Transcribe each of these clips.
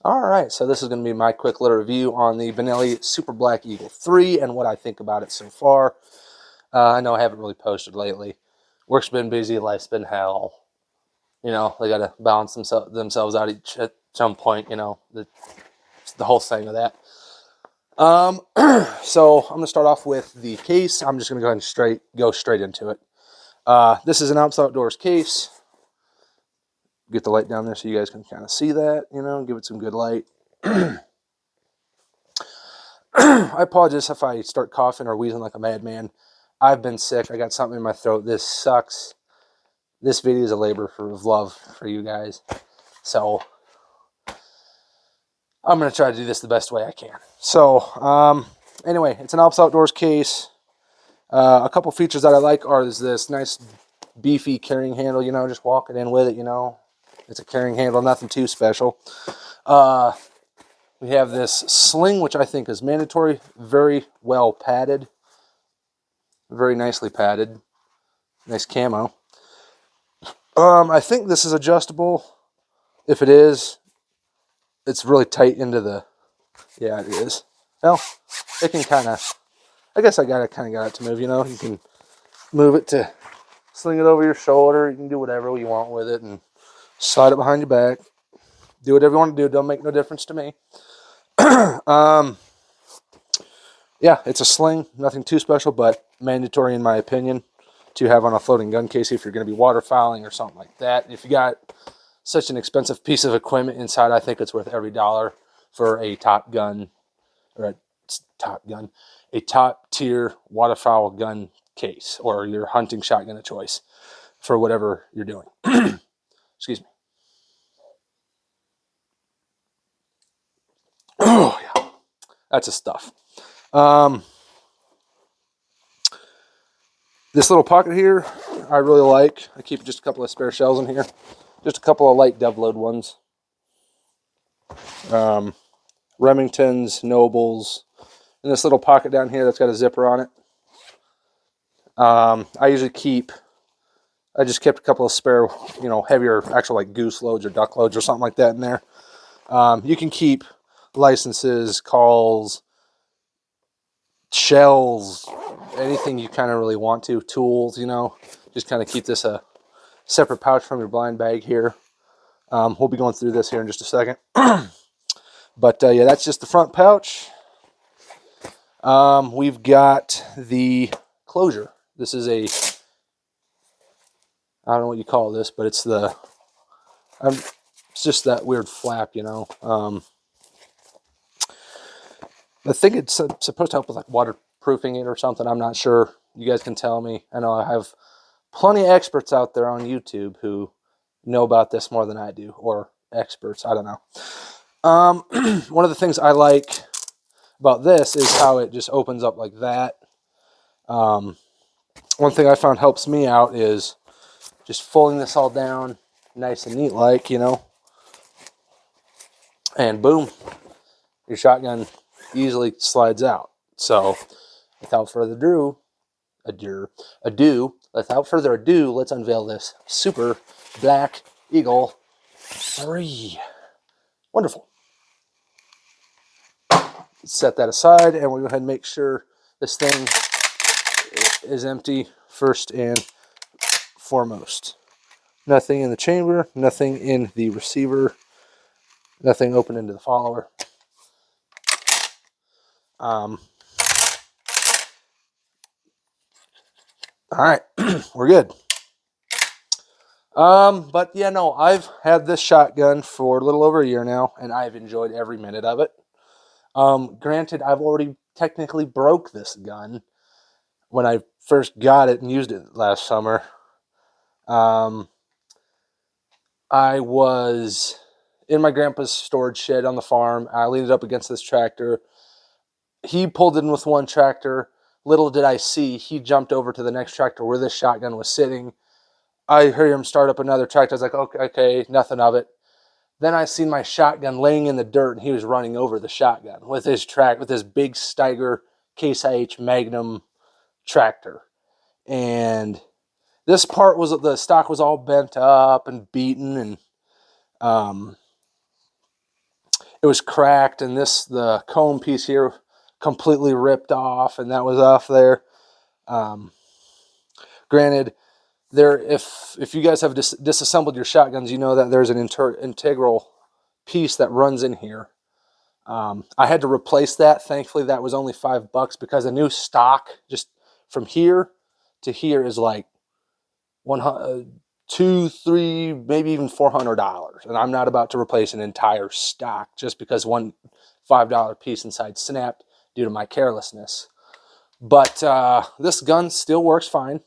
Alright, so this is going to be my quick little review on the Benelli Super Black Eagle 3 and what I think about it so far. I know I haven't really posted lately. Work's been busy, life's been hell. You know, they got to balance themselves out at some point, you know, the whole thing of that. So I'm going to start off with the case. I'm just going to go ahead and go straight into it. This is an Alps Outdoors case. Get the light down there so you guys can kind of see that, you know, give it some good light. I apologize if I start coughing or wheezing like a madman. I've been sick. I got something in my throat. This sucks. This video is a labor of love for you guys. So I'm going to try to do this the best way I can. So anyway, it's an Alps Outdoors case. A couple features that I like are this nice beefy carrying handle, you know, just walking in with it, you know. It's a carrying handle, nothing too special. We have this sling, which I think is mandatory, very well padded, very nicely padded, nice camo. I think this is adjustable. If it is, it's really tight into the, yeah, it is. Well, it can kind of, I guess I kind of got it to move, you know. You can move it to sling it over your shoulder. You can do whatever you want with it and slide it behind your back. Do whatever you want to do. Don't make no difference to me. Yeah, it's a sling. Nothing too special, but mandatory in my opinion to have on a floating gun case if you're going to be waterfowling or something like that. If you got such an expensive piece of equipment inside, I think it's worth every dollar for a top gun, or a top tier waterfowl gun case, or your hunting shotgun of choice for whatever you're doing. Excuse me. Oh yeah, that's the stuff. This little pocket here, I really like. I keep just a couple of spare shells in here. Just a couple of light Devload ones. Remingtons, Nobles. And this little pocket down here that's got a zipper on it. I just kept a couple of spare, you know, heavier, actual like goose loads or duck loads or something like that in there. You can keep licenses, calls, shells, anything you kind of really want to, tools, you know. Just kind of keep this a separate pouch from your blind bag here. We'll be going through this here in just a second. But yeah, that's just the front pouch. We've got the closure. This is a, I don't know what you call this, but it's it's just that weird flap, you know. I think it's supposed to help with like waterproofing it or something. I'm not sure. You guys can tell me. I know I have plenty of experts out there on YouTube who know about this more than I do, or experts. I don't know. One of the things I like about this is how it just opens up like that. One thing I found helps me out is just folding this all down nice and neat like, you know. And boom, your shotgun easily slides out. So without further ado, let's unveil this Super Black Eagle 3. Wonderful. Set that aside, and we'll go ahead and make sure this thing is empty first and foremost. Nothing in the chamber, nothing in the receiver, nothing open into the follower. All right, we're good. But yeah, no, I've had this shotgun for a little over a year now, and I've enjoyed every minute of it. Granted, I've already technically broke this gun when I first got it and used it last summer. I was in my grandpa's storage shed on the farm. I leaned it up against this tractor. He pulled in with one tractor. Little did I see, he jumped over to the next tractor where this shotgun was sitting. I heard him start up another tractor. I was like, okay, nothing of it. Then I seen my shotgun laying in the dirt, and he was running over the shotgun with his big Steiger Case IH Magnum tractor. And this part was, the stock was all bent up and beaten, and it was cracked, and the comb piece here completely ripped off, and that was off there. Granted, if you guys have disassembled your shotguns, you know that there's an integral piece that runs in here. I had to replace that. Thankfully, that was only $5 because a new stock just from here to here is like $100, $200, $300, maybe even $400, and I'm not about to replace an entire stock just because one $5 piece inside snapped due to my carelessness. But this gun still works fine.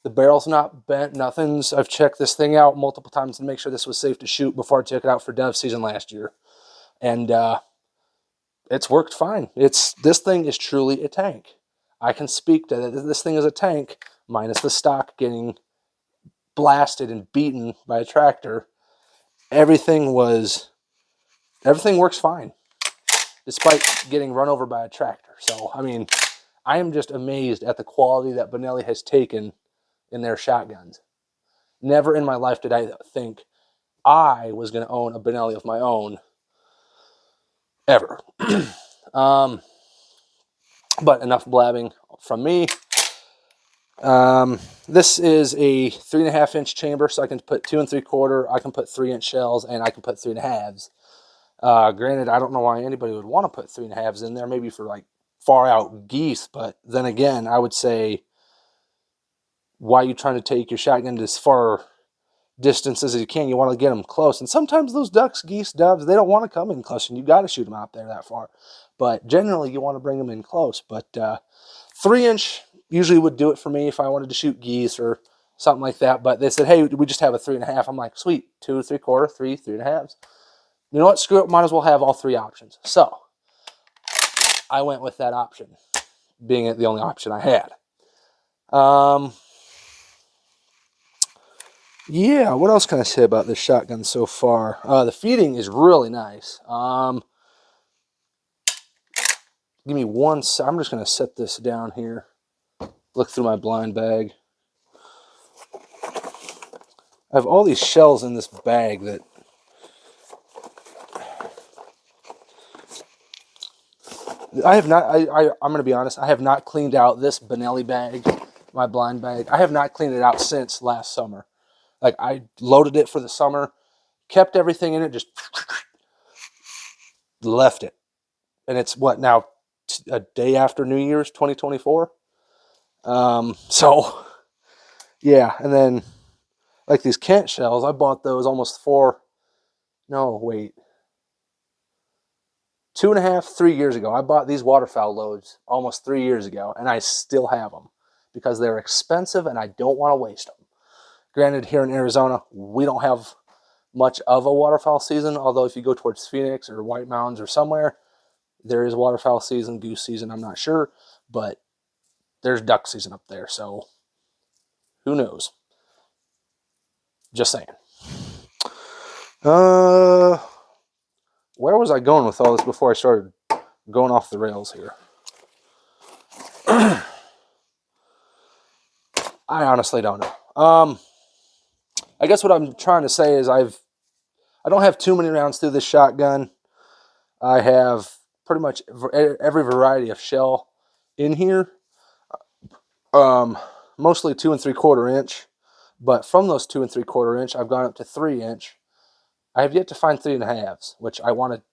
The barrel's not bent, nothing's. I've checked this thing out multiple times to make sure this was safe to shoot before I took it out for dove season last year, and it's worked fine. This thing is truly a tank. I can speak to that. This thing is a tank, minus the stock getting blasted and beaten by a tractor. Everything works fine, despite getting run over by a tractor. So, I mean, I am just amazed at the quality that Benelli has taken in their shotguns. Never in my life did I think I was going to own a Benelli of my own, ever. But enough blabbing from me. This is a 3.5-inch chamber, so I can put 2 3/4, I can put 3-inch shells, and I can put 3.5s. Granted, I don't know why anybody would want to put 3.5s in there, maybe for like far out geese, but then again, I would say, why are you trying to take your shotgun to as far distances as you can? You want to get them close, and sometimes those ducks, geese, doves, they don't want to come in close, and you got to shoot them out there that far. But generally, you want to bring them in close. But 3-inch usually would do it for me if I wanted to shoot geese or something like that. But they said, hey, we just have a 3.5. I'm like, sweet, 2 3/4, 3, 3.5s. You know what? Screw it. Might as well have all 3 options. So I went with that option, being it the only option I had. Yeah, what else can I say about this shotgun so far? The feeding is really nice. Give me one sec. I'm just going to set this down here. Look through my blind bag. I have all these shells in this bag that I have not, I'm going to be honest, I have not cleaned out this Benelli bag, my blind bag. I have not cleaned it out since last summer. Like, I loaded it for the summer, kept everything in it, just left it. And it's what now, a day after New Year's 2024? So, yeah, and then, like these Kent shells, I bought those almost 2.5, 3 years ago. I bought these waterfowl loads almost 3 years ago, and I still have them because they're expensive and I don't want to waste them. Granted, here in Arizona, we don't have much of a waterfowl season, although if you go towards Phoenix or White Mountains or somewhere, there is waterfowl season, goose season, I'm not sure, but there's duck season up there, so who knows? Just saying. Where was I going with all this before I started going off the rails here? I honestly don't know. I guess what I'm trying to say is I don't have too many rounds through this shotgun. I have pretty much every variety of shell in here. Mostly 2 3/4 inch, but from those 2 3/4 inch, I've gone up to 3-inch. I have yet to find 3.5s, which I wanted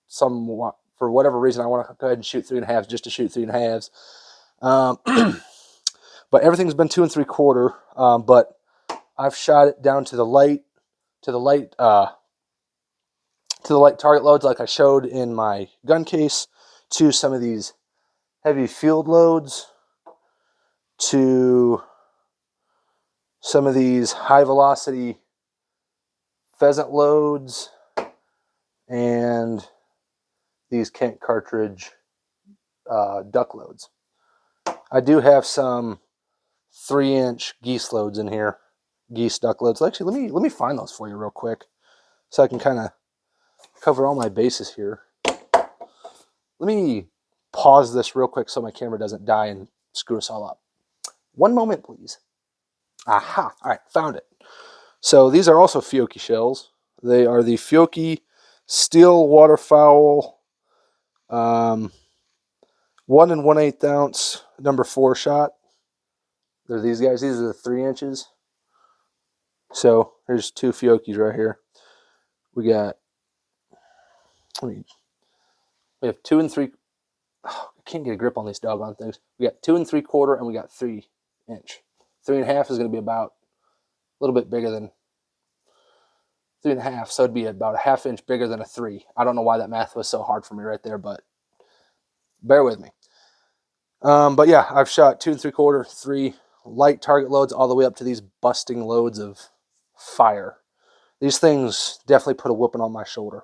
somewhat, for whatever reason, I want to go ahead and shoot 3.5s just to shoot 3.5s. But everything's been 2 3/4. But I've shot it down to the light target loads, like I showed in my gun case, to some of these heavy field loads, to some of these high velocity pheasant loads, and these Kent cartridge duck loads. I do have some 3-inch geese loads in here, geese duck loads. Actually, let me find those for you real quick, so I can kind of cover all my bases here. Let me pause this real quick so my camera doesn't die and screw us all up. One moment, please. Aha! All right, found it. So these are also Fiocchi shells. They are the Fiocchi steel waterfowl, 1 1/8 ounce number 4 shot. They're these guys. These are the 3 inches. So there's 2 Fiocchis right here. We got, we have 2 and 3. Oh, I can't get a grip on these doggone things. We got 2 3/4 and we got 3 inch. 3.5 is going to be about a little bit bigger than 3.5, so it'd be about a 1/2 inch bigger than a 3. I don't know why that math was so hard for me right there, but bear with me. But yeah, I've shot 2 3/4, 3 light target loads all the way up to these busting loads of fire. These things definitely put a whooping on my shoulder.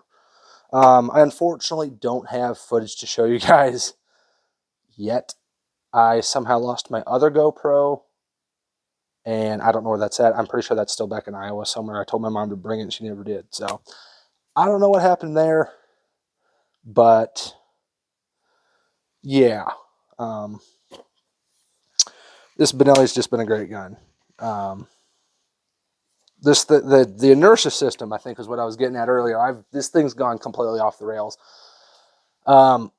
I unfortunately don't have footage to show you guys yet. I somehow lost my other GoPro, and I don't know where that's at. I'm pretty sure that's still back in Iowa somewhere. I told my mom to bring it, and she never did. So I don't know what happened there, but yeah. This Benelli's just been a great gun. The inertia system, I think, is what I was getting at earlier. This thing's gone completely off the rails. The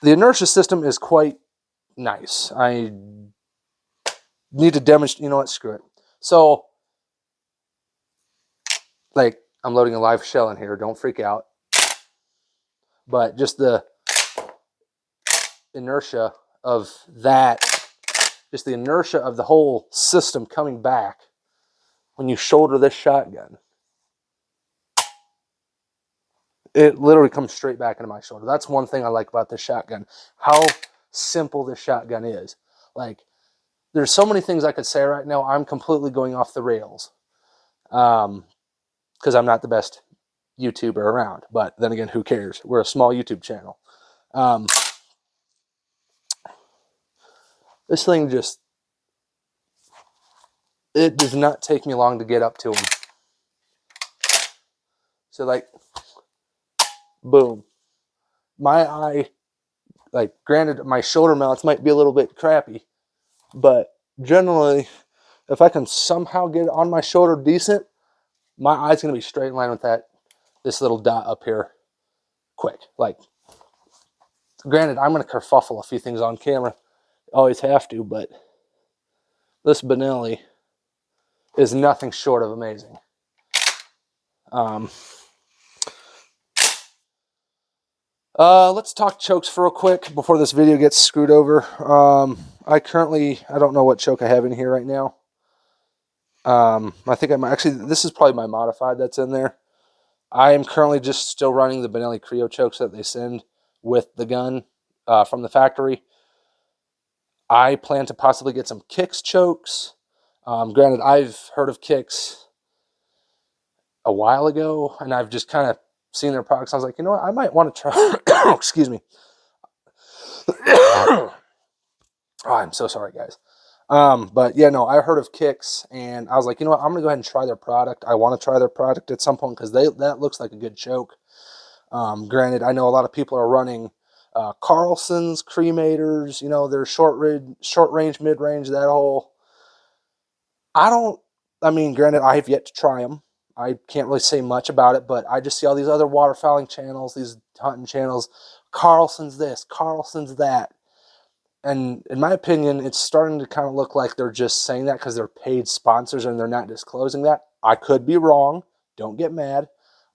inertia system is quite nice. I need to demonstrate. You know what? Screw it. So, like, I'm loading a live shell in here. Don't freak out. But just the inertia of that, just the inertia of the whole system coming back when you shoulder this shotgun, it literally comes straight back into my shoulder. That's one thing I like about this shotgun. How simple this shotgun is. Like, there's so many things I could say right now. I'm completely going off the rails. Because I'm not the best YouTuber around. But then again, who cares? We're a small YouTube channel. This thing just, it does not take me long to get up to him. So, like, boom. My eye, like, granted, my shoulder mounts might be a little bit crappy, but generally, if I can somehow get it on my shoulder decent, my eye's going to be straight in line with this little dot up here quick. Like, granted, I'm going to kerfuffle a few things on camera. Always have to, but this Benelli is nothing short of amazing. Let's talk chokes for real quick before this video gets screwed over. I don't know what choke I have in here right now. I think this is probably my modified that's in there. I am currently just still running the Benelli Creo chokes that they send with the gun from the factory. I plan to possibly get some Kicks chokes. Granted, I've heard of Kicks a while ago, and I've just kind of seen their products. I was like, you know what, I might want to try. Excuse me. Oh, I'm so sorry, guys. But yeah, no, I heard of Kicks, and I was like, you know what, I'm gonna go ahead and try their product. I want to try their product at some point because that looks like a good choke. Granted, I know a lot of people are running Carlson's, Cremators, you know, their short range, mid range, that whole. Granted, I have yet to try them. I can't really say much about it, but I just see all these other waterfowling channels, these hunting channels. Carlson's this, Carlson's that. And in my opinion, it's starting to kind of look like they're just saying that because they're paid sponsors and they're not disclosing that. I could be wrong. Don't get mad.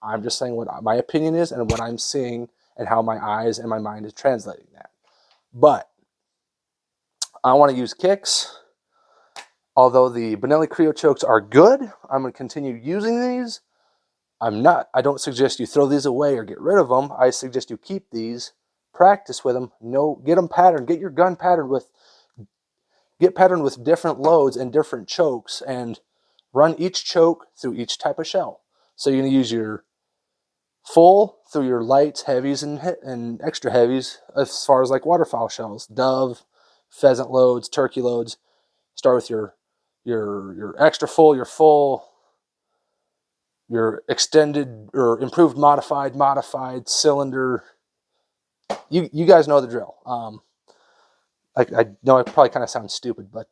I'm just saying what my opinion is and what I'm seeing and how my eyes and my mind is translating that. But I want to use Kicks. Although the Benelli Creo chokes are good, I'm going to continue using these. I don't suggest you throw these away or get rid of them. I suggest you keep these, practice with them, get them patterned, get your gun patterned with different loads and different chokes, and run each choke through each type of shell. So you're going to use your full through your lights, heavies, and extra heavies as far as like waterfowl shells, dove, pheasant loads, turkey loads. Start with your extra full, your full, your extended or improved modified cylinder. You guys know the drill. I know it probably kind of sounds stupid, but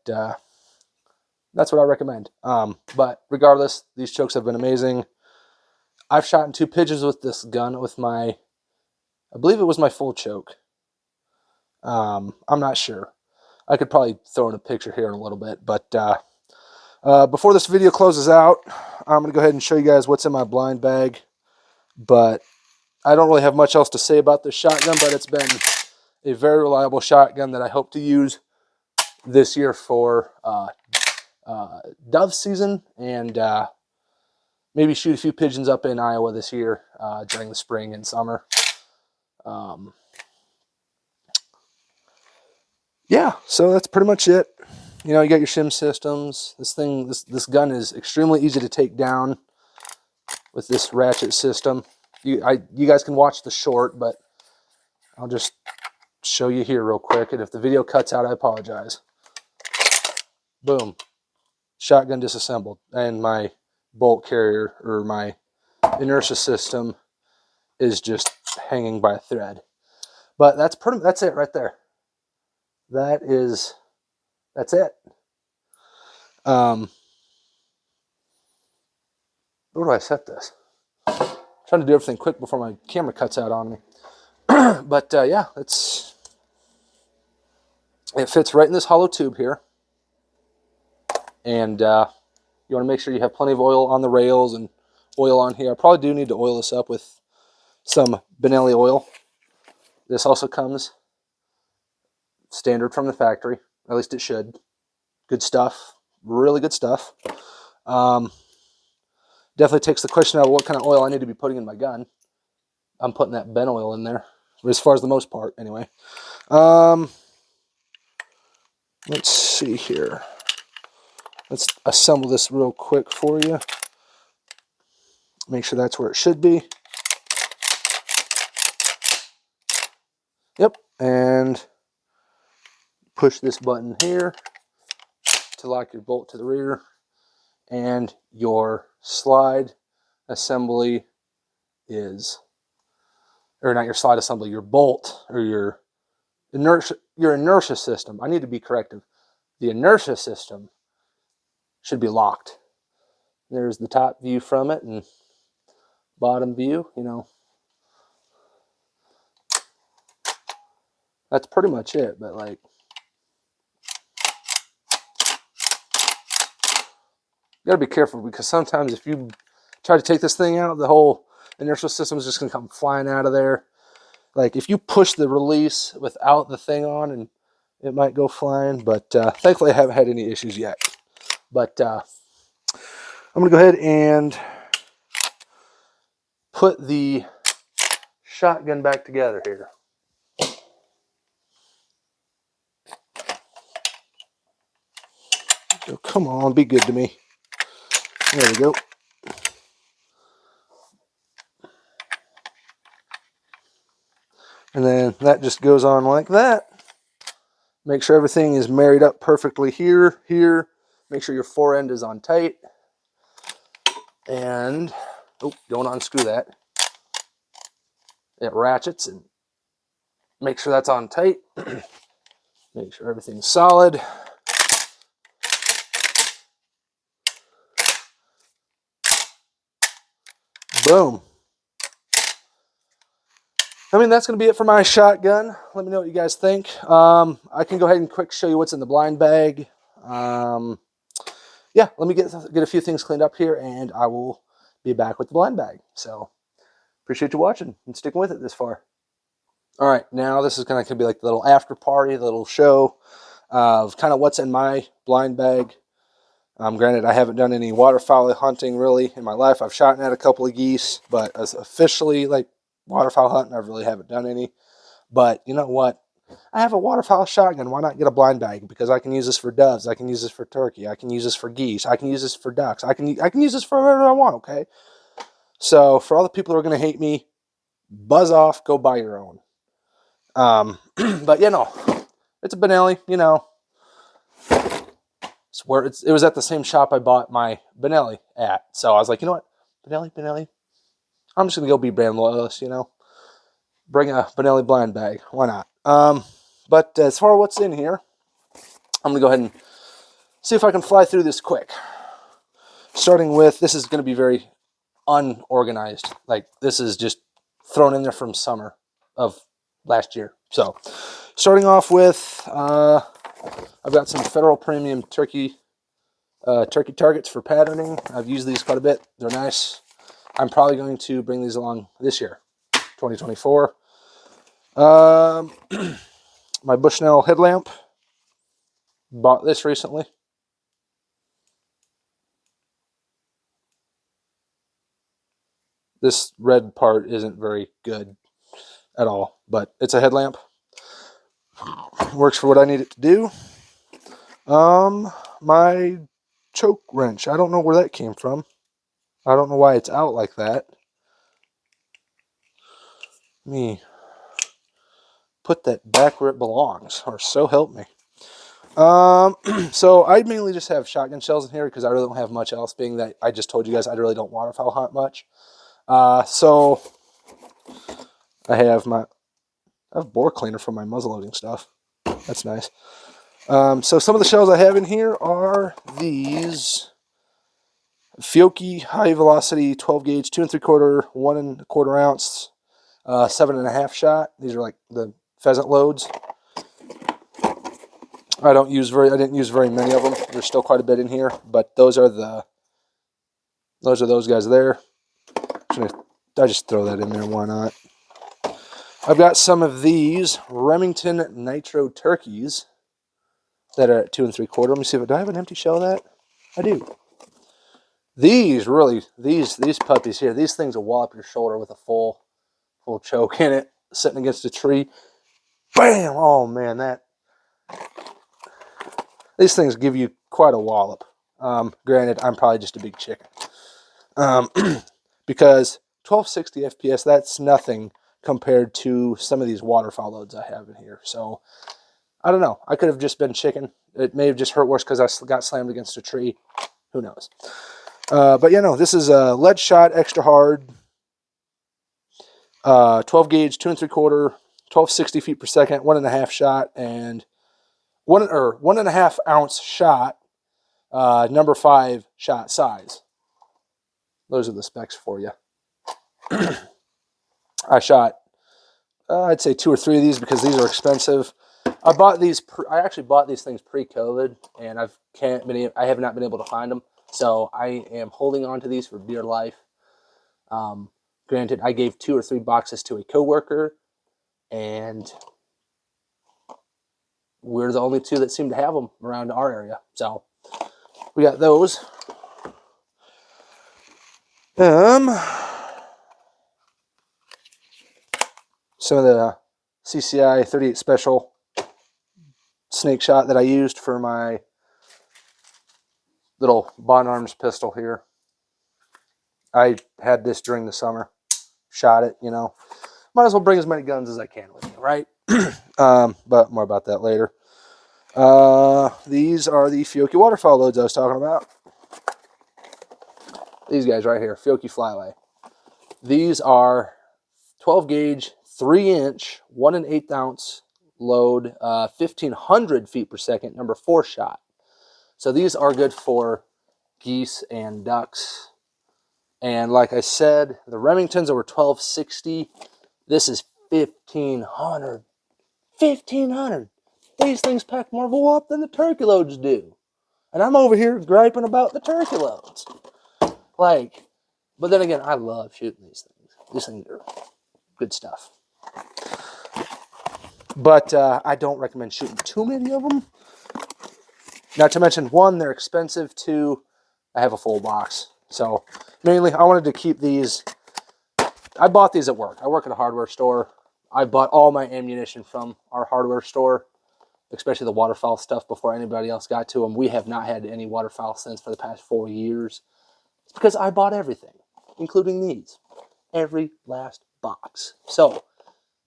That's what I recommend. But regardless, these chokes have been amazing. I've shot in 2 pigeons with this gun with my, I believe it was my full choke. I'm not sure. I could probably throw in a picture here in a little bit, but before this video closes out, I'm going to go ahead and show you guys what's in my blind bag. But I don't really have much else to say about this shotgun, but it's been a very reliable shotgun that I hope to use this year for dove season, and maybe shoot a few pigeons up in Iowa this year during the spring and summer. Yeah, so that's pretty much it. You know, you got your shim systems. This gun is extremely easy to take down with this ratchet system. You guys can watch the short, but I'll just show you here real quick. And if the video cuts out, I apologize. Boom. Shotgun disassembled. And my bolt carrier, or my inertia system, is just hanging by a thread. But that's it right there. That's it. Where do I set this? I'm trying to do everything quick before my camera cuts out on me. But yeah, it fits right in this hollow tube here. And you want to make sure you have plenty of oil on the rails and oil on here. I probably do need to oil this up with some Benelli oil. This also comes standard from the factory. At least it should. Good stuff. Really good stuff. Definitely takes the question out of what kind of oil I need to be putting in my gun. I'm putting that Ben oil in there, as far as the most part, anyway. Let's see here. Let's assemble this real quick for you. Make sure that's where it should be. Yep, and push this button here to lock your bolt to the rear, and your slide assembly is, or not your slide assembly, your bolt, or your inertia system. I need to be corrective. The inertia system should be locked. There's the top view from it, and bottom view, you know. That's pretty much it, but like, you gotta be careful, because sometimes if you try to take this thing out, the whole inertial system is just gonna come flying out of there. Like, if you push the release without the thing on, and it might go flying, but thankfully I haven't had any issues yet. But I'm gonna go ahead and put the shotgun back together here. So come on, be good to me. There we go. And then that just goes on like that. Make sure everything is married up perfectly here. Make sure your fore end is on tight. And, oh, don't unscrew that. It ratchets, and make sure that's on tight. Make sure everything's solid. Boom. I mean, that's going to be it for my shotgun. Let me know what you guys think. I can go ahead and quick show you what's in the blind bag. Yeah, let me get a few things cleaned up here, and I will be back with the blind bag. So, appreciate you watching and sticking with it this far. All right, now this is going to be like the little after party, the little show of kind of what's in my blind bag. Granted, I haven't done any waterfowl hunting really in my life. I've shot at a couple of geese, but as officially like waterfowl hunting, I really haven't done any. But you know what? I have a waterfowl shotgun. Why not get a blind bag? Because I can use this for doves. I can use this for turkey. I can use this for geese. I can use this for ducks. I can use this for whatever I want, okay? So for all the people who are going to hate me, buzz off. Go buy your own. But, you know, it's a Benelli, you know. It was at the same shop I bought my Benelli at. So I was like, you know what? Benelli. I'm just going to go be brand loyalist, you know. Bring a Benelli blind bag. Why not? But as far as what's in here, I'm going to go ahead and see if I can fly through this quick. Starting with, this is going to be very unorganized. Like, this is just thrown in there from summer of last year. So, starting off with, I've got some Federal Premium turkey targets for patterning. I've used these quite a bit. They're nice. I'm probably going to bring these along this year, 2024. My Bushnell headlamp. Bought this recently. This red part isn't very good at all, but it's a headlamp. Works for what I need it to do. My choke wrench. I don't know where that came from. I don't know why it's out like that. Let me put that back where it belongs, or so help me. So I mainly just have shotgun shells in here because I really don't have much else, being that I just told you guys I really don't waterfowl hunt much. So I have bore cleaner for my muzzleloading stuff. That's nice. So some of the shells I have in here are these Fiocchi high velocity 12 gauge 2 3/4 1 1/4 ounce 7.5 shot. These are like the pheasant loads. I didn't use very many of them. There's still quite a bit in here, but those are those guys there. I just throw that in there. Why not? I've got some of these Remington Nitro turkeys that are at 2 3/4. Let me see if do I have an empty shell of that? I do. These puppies here, these things will wallop your shoulder with a full choke in it, sitting against a tree. Bam! Oh man, these things give you quite a wallop. Granted, I'm probably just a big chicken. Because 1260 FPS, that's nothing compared to some of these waterfowl loads I have in here. So, I don't know. I could have just been chicken. It may have just hurt worse because I got slammed against a tree. Who knows? But yeah, no, this is a lead shot, extra hard, 12 gauge, 2 3/4, 1260 feet per second, 1.5 shot, and 1.5 ounce shot, number 5 shot size. Those are the specs for you. I shot, I'd say 2 or 3 of these because these are expensive. I actually bought these things pre-COVID, and I have not been able to find them. So I am holding on to these for dear life. Granted, I gave 2 or 3 boxes to a coworker, and we're the only 2 that seem to have them around our area. So we got those. Some of the CCI 38 Special snake shot that I used for my little Bond Arms pistol here. I had this during the summer. Shot it, Might as well bring as many guns as I can with me, right? But more about that later. These are the Fiocchi waterfowl loads I was talking about. These guys right here, Fiocchi Flyway. These are 12 gauge, 3 inch, 1 1/8 ounce load, 1,500 feet per second, number 4 shot. So these are good for geese and ducks. And like I said, the Remingtons were 1260. This is 1,500. 1,500. These things pack more wallop than the turkey loads do. And I'm over here griping about the turkey loads. But then again, I love shooting these things. These things are good stuff. But I don't recommend shooting too many of them. Not to mention, 1, they're expensive. 2, I have a full box. So mainly, I wanted to keep these. I bought these at work. I work at a hardware store. I bought all my ammunition from our hardware store, especially the waterfowl stuff, before anybody else got to them. We have not had any waterfowl since for the past 4 years. It's because I bought everything, including these. Every last box. So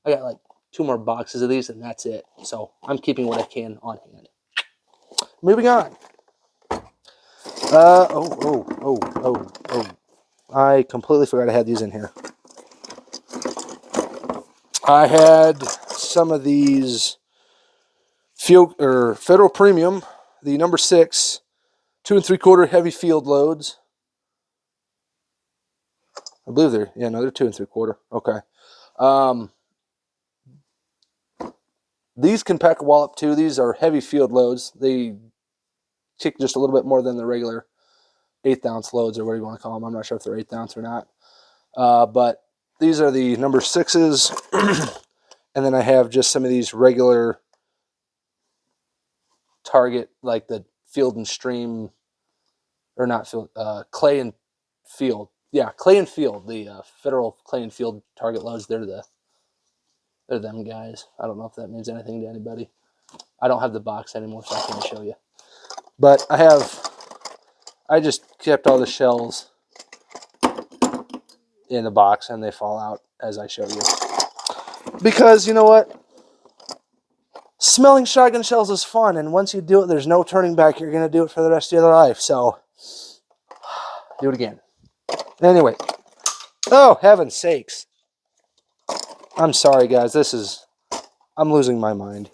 I got like 2 more boxes of these, and that's it. So I'm keeping what I can on hand. Moving on. I completely forgot I had these in here. I had some of these Federal Premium, the number 6 2 3/4 heavy field loads. I believe they're, yeah, no, they're 2 3/4. Okay. These can pack a wallop too. These are heavy field loads. They kick just a little bit more than the regular 1/8 ounce loads, or whatever you want to call them. I'm not sure if they're 1/8 ounce or not. But these are the number 6s. And then I have just some of these regular target, like the Field and Stream, or not Field, Clay and Field. Yeah, Clay and Field, the Federal Clay and Field target loads. They're them guys. I don't know if that means anything to anybody. I don't have the box anymore, so I can't show you. But I just kept all the shells in the box, and they fall out as I show you. Because, you know what? Smelling shotgun shells is fun, and once you do it, there's no turning back. You're going to do it for the rest of your life, so do it again. Anyway. Oh, heaven's sakes. I'm sorry, guys. I'm losing my mind.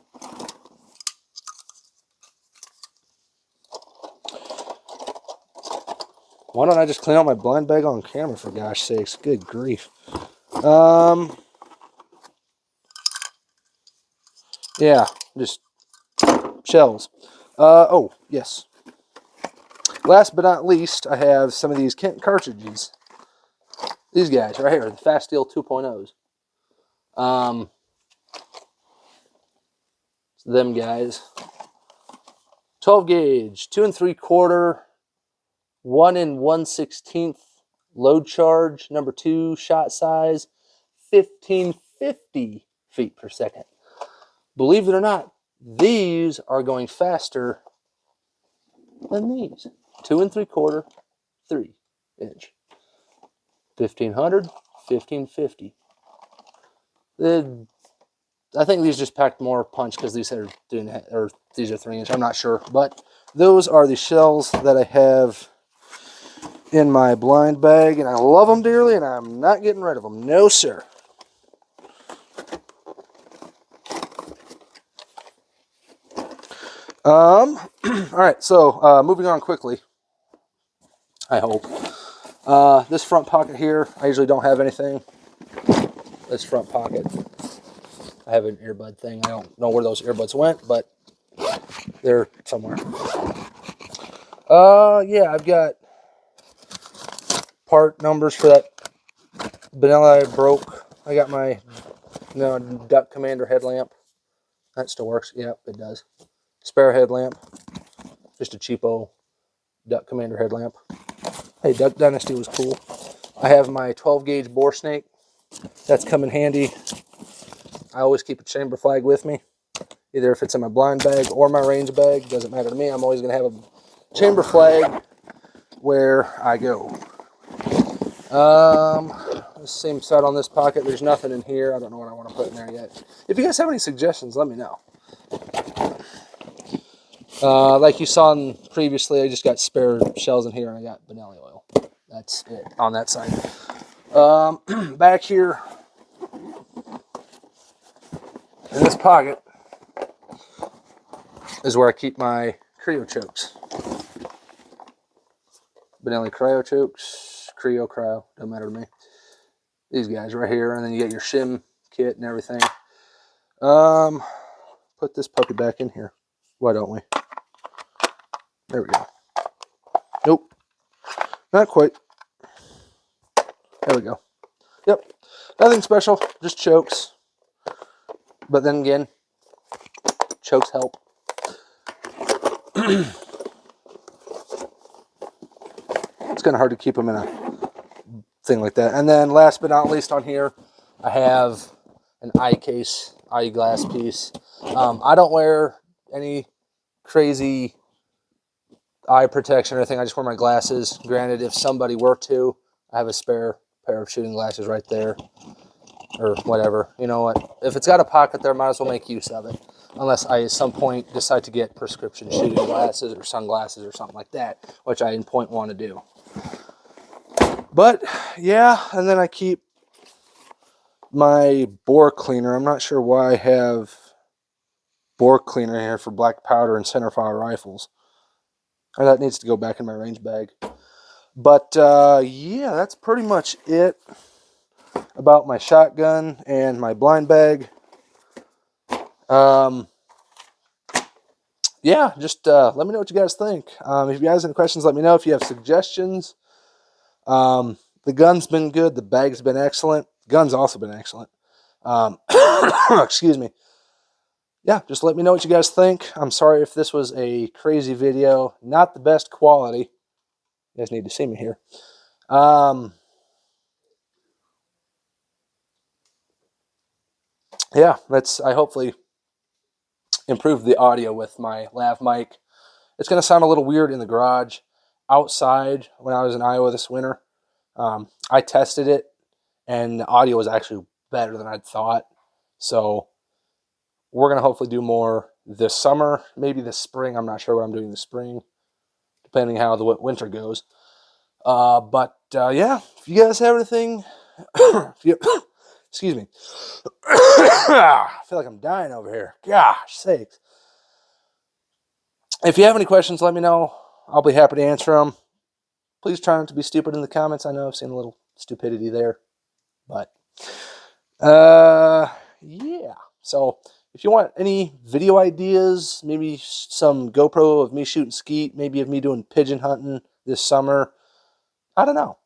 Why don't I just clean out my blind bag on camera, for gosh sakes? Good grief. Yeah, just shells. Oh, yes. Last but not least, I have some of these Kent cartridges. These guys right here, the Fast Steel 2.0s. Them guys. 12 gauge, 2 3/4, 1 1/16 load charge, number 2 shot size, 1550 feet per second. Believe it or not, these are going faster than these. 2 3/4, 3 inch. 1500, 1550. I think these just packed more punch because these are these are 3 inch. I'm not sure, but those are the shells that I have in my blind bag, and I love them dearly, and I'm not getting rid of them. No, sir. All right, so moving on quickly, I hope. This front pocket here, I usually don't have anything. This front pocket, I have an earbud thing. I don't know where those earbuds went, but they're somewhere. Yeah, I've got part numbers for that Benelli I broke. I got my Duck Commander headlamp. That still works. Yep, it does. Spare headlamp. Just a cheapo Duck Commander headlamp. Hey, Duck Dynasty was cool. I have my 12 gauge bore snake. That's come in handy. I always keep a chamber flag with me. Either if it's in my blind bag or my range bag. Doesn't matter to me. I'm always going to have a chamber flag where I go. Same side on this pocket. There's nothing in here. I don't know what I want to put in there yet. If you guys have any suggestions, let me know. Like you saw previously, I just got spare shells in here, and I got Benelli oil. That's it on that side. Back here in this pocket is where I keep my Creo chokes. Benelli Cryo chokes, Cryo, don't matter to me. These guys right here, and then you get your shim kit and everything. Put this puppy back in here. Why don't we? There we go. Nope, not quite. There we go. Yep, nothing special, just chokes. But then again, chokes help. It's kind of hard to keep them in a thing like that. And then last but not least on here, I have an eyeglass piece. I don't wear any crazy eye protection or anything. I just wear my glasses. Granted, if somebody were to, I have a spare pair of shooting glasses right there. Or whatever. You know what? If it's got a pocket there, might as well make use of it. Unless I at some point decide to get prescription shooting glasses or sunglasses or something like that, which I in point want to do. But yeah, and then I keep my bore cleaner. I'm not sure why I have bore cleaner here for black powder and centerfire rifles. or that needs to go back in my range bag. But yeah, that's pretty much it about my shotgun and my blind bag. Yeah, just let me know what you guys think. If you guys have any questions, let me know. If you have suggestions, the gun's been good. The bag's been excellent. The gun's also been excellent. Excuse me. Yeah, just let me know what you guys think. I'm sorry if this was a crazy video. Not the best quality. You guys need to see me here. Yeah, I hopefully improved the audio with my lav mic. It's going to sound a little weird in the garage. Outside, when I was in Iowa this winter, I tested it, and the audio was actually better than I'd thought. So we're going to hopefully do more this summer, maybe this spring. I'm not sure what I'm doing this spring, depending how the winter goes. Yeah, if you guys have anything, excuse me. I feel like I'm dying over here. Gosh sakes. If you have any questions, let me know. I'll be happy to answer them. Please try not to be stupid in the comments. I know I've seen a little stupidity there. But, yeah. So, if you want any video ideas, maybe some GoPro of me shooting skeet, maybe of me doing pigeon hunting this summer, I don't know.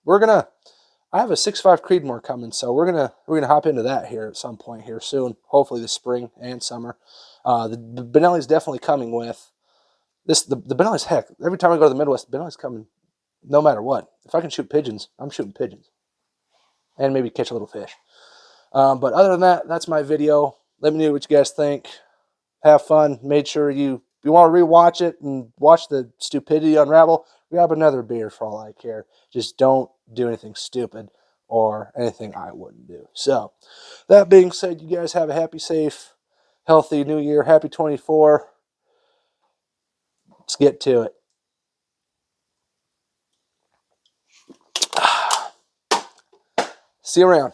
I have a 6.5 Creedmoor coming, so we're gonna hop into that here at some point here soon. Hopefully this spring and summer. The Benelli's definitely coming with this. The Benelli's, heck, every time I go to the Midwest, the Benelli's coming no matter what. If I can shoot pigeons, I'm shooting pigeons, and maybe catch a little fish. But other than that, that's my video. Let me know what you guys think. Have fun. Make sure if you want to rewatch it and watch the stupidity unravel, grab another beer for all I care. Just don't do anything stupid or anything I wouldn't do. So, that being said, you guys have a happy, safe, healthy new year. Happy 24. Let's get to it. See you around.